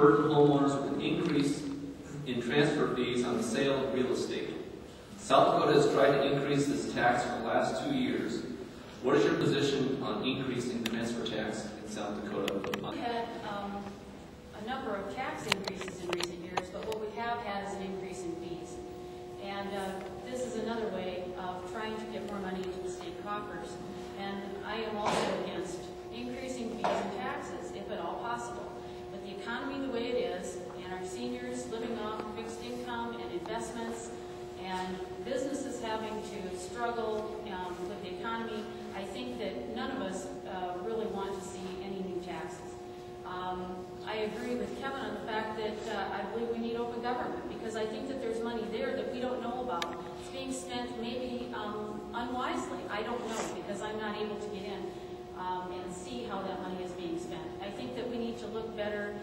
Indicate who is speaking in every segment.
Speaker 1: burden homeowners with an increase in transfer fees on the sale of real estate. South Dakota has tried to increase this tax for the last 2 years. What is your position on increasing transfer tax in South Dakota?
Speaker 2: We had a number of tax increases in recent years, but what we have had is an increase in fees. And this is another way of trying to get more money into the state coffers. And I am also against increasing fees and taxes, if at all possible. With the economy the way it is, and our seniors living off fixed income and investments, and businesses having to struggle with the economy, I think that none of us really want to see any new taxes. I agree with Kevin on the fact that I believe we need open government, because I think that there's money there that we don't know about. It's being spent maybe unwisely. I don't know, because I'm not able to get in and see how that money is being spent. I think that we need to look better,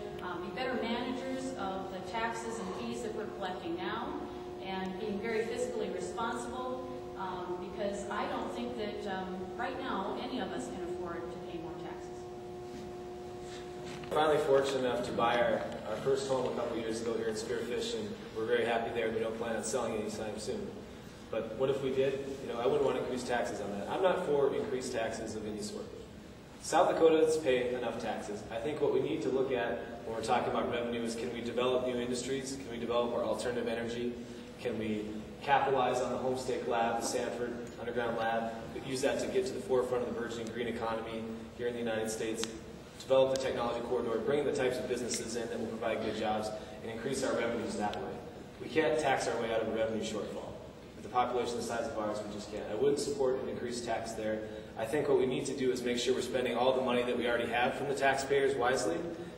Speaker 2: be better managers of the taxes and fees that we're collecting now, and being very fiscally responsible, because I don't think that right now any of us can afford to pay more taxes.
Speaker 3: Finally fortunate enough to buy our first home a couple years ago here in Spearfish, and we're very happy there. We don't plan on selling anytime soon. But what if we did? You know, I wouldn't want to increase taxes on that. I'm not for increased taxes of any sort. South Dakotans pay enough taxes. I think what we need to look at when we're talking about revenue is, can we develop new industries? Can we develop our alternative energy? Can we capitalize on the Homestake Lab, the Sanford Underground Lab, use that to get to the forefront of the burgeoning green economy here in the United States, develop the technology corridor, bring the types of businesses in that will provide good jobs, and increase our revenues that way. We can't tax our way out of a revenue shortfall. With the population the size of ours, we just can't. I wouldn't support an increased tax there. I think what we need to do is make sure we're spending all the money that we already have from the taxpayers wisely.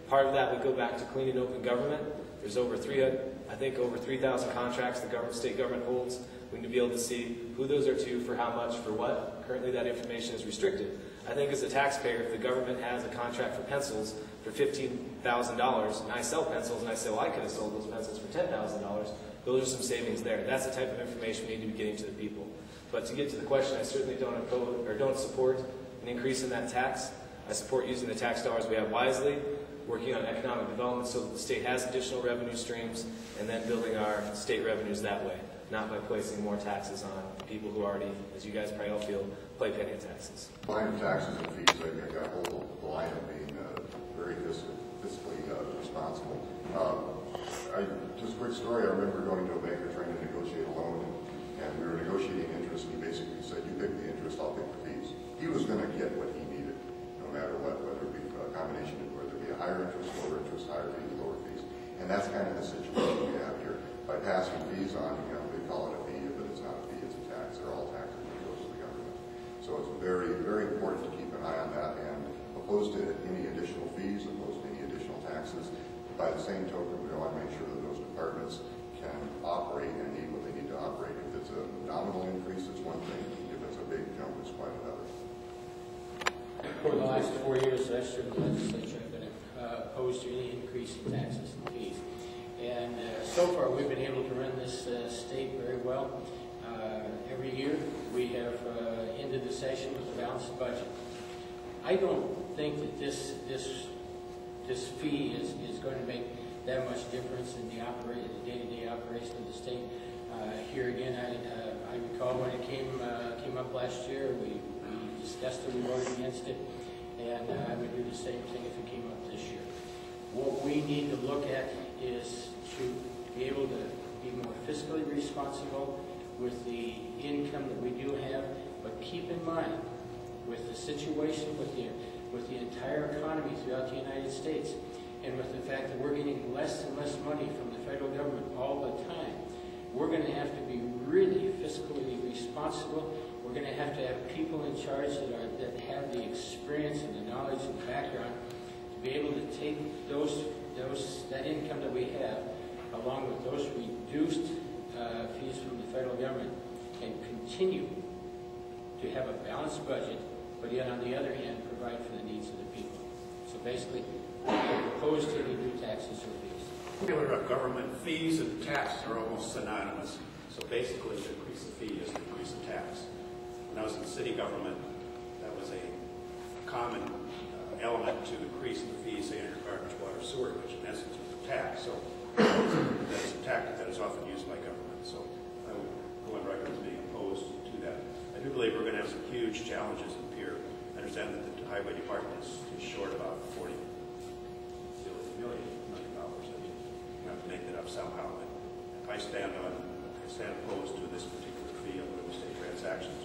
Speaker 3: Part of that would go back to clean and open government. There's over 3,000 contracts the state government holds. We need to be able to see who those are to, for how much, for what. Currently that information is restricted. I think as a taxpayer, if the government has a contract for pencils for $15,000, and I sell pencils and I say, well, I could have sold those pencils for $10,000, those are some savings there. That's the type of information we need to be getting to the people. But to get to the question, I certainly don't support an increase in that tax. I support using the tax dollars we have wisely, working on economic development so that the state has additional revenue streams, and then building our state revenues that way, not by placing more taxes on people who already, as you guys probably all feel, pay penny taxes.
Speaker 4: Line of taxes and fees, I got a hold of the line of being very fiscally responsible. Just a quick story, I remember going to a banker trying to negotiate a loan, and we were negotiating interest, and he basically said, you pick the interest, I'll pick the fees. He was going to get what he needed, no matter what, whether it be a combination of whether it be a higher interest, lower interest, higher fees, lower fees. And that's kind of the situation we have here. By passing fees on, you know, they call it a fee, but it's not a fee, it's a tax. They're all taxes that goes to the government. So it's very, very important to keep an eye on that, and opposed to any additional fees, opposed to any additional taxes. By the same token, we want to make sure that those departments can operate and need what they need to operate. If it's a nominal increase, it's one thing. If it's a big jump, it's quite another.
Speaker 5: For the last 4 years that I've served in the legislature, I've been opposed to any increase in taxes and fees. And so far, we've been able to run this state very well. Every year, we have ended the session with a balanced budget. I don't think that this fee is going to make that much difference in the day-to-day operation of the state. Here again, I recall when it came up last year, we discussed it, we voted against it, and I would do the same thing if it came up this year. What we need to look at is to be able to be more fiscally responsible with the income that we do have, but keep in mind, with the situation with the entire economy throughout the United States, and with the fact that we're getting less and less money from the federal government all the time, we're going to have to be really fiscally responsible. We're going to have people in charge that have the experience and the knowledge and background to be able to take that income that we have, along with those reduced fees from the federal government, and continue to have a balanced budget, but yet on the other hand provide for the needs of the people. So basically, we're opposed to any new taxes or fees.
Speaker 6: Government fees and taxes are almost synonymous. So basically, to increase the fee is to increase the tax. When I was in city government, that was a common element to increase the fees, say, in your garbage, water, sewer, which in essence was So that's a tactic that is often used by government. So I would go on record as being opposed to that. I do believe we're going to have some huge challenges in Pier. I understand that the highway department is short about $40 million. I mean, we have to make that up somehow. But I stand opposed to this particular fee on real estate transactions.